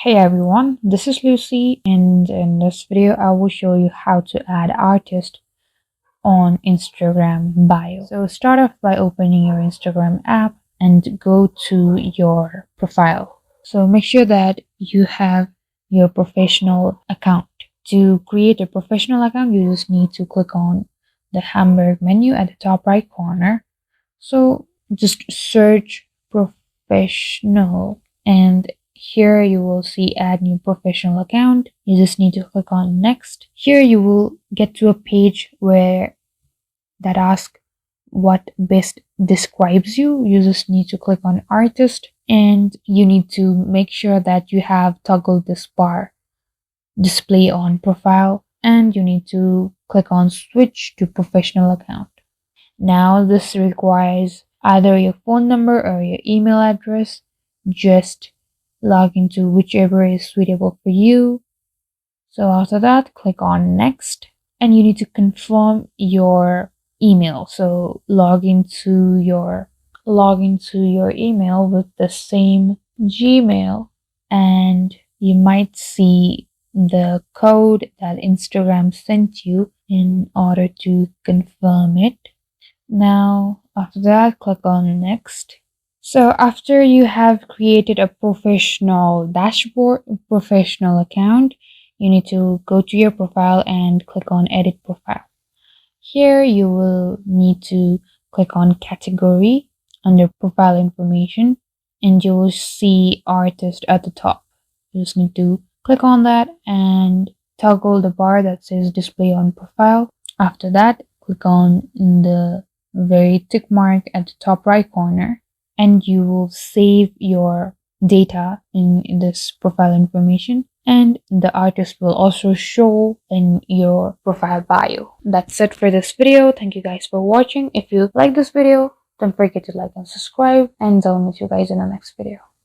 Hey everyone, this is Lucy, and in this video I will show you how to add artist on Instagram bio. So start off by opening your Instagram app and go to your profile. So make sure that you have your professional account. To create a professional account, you just need to click on the hamburger menu at the top right corner. So just search professional, and here you will see add new professional account. You just need to click on next. Here you will get to a page where that asks what best describes you. You just need to click on artist, and you need to make sure that you have toggled this bar display on profile, and you need to click on switch to professional account. Now this requires either your phone number or your email address. Just log into whichever is suitable for you. So after that, click on next, and you need to confirm your email. So log into your email with the same Gmail, and you might see the code that Instagram sent you in order to confirm it. Now, after that, click on next. So after you have created a professional dashboard, professional account, you need to go to your profile and click on edit profile. Here you will need to click on category under profile information, and you will see artist at the top. You just need to click on that and toggle the bar that says display on profile. After that, click on the very tick mark at the top right corner, and you will save your data in this profile information, and the artist will also show in your profile bio. That's it for this video. Thank you guys for watching. If you like this video, don't forget to like and subscribe, and I'll meet you guys in the next video.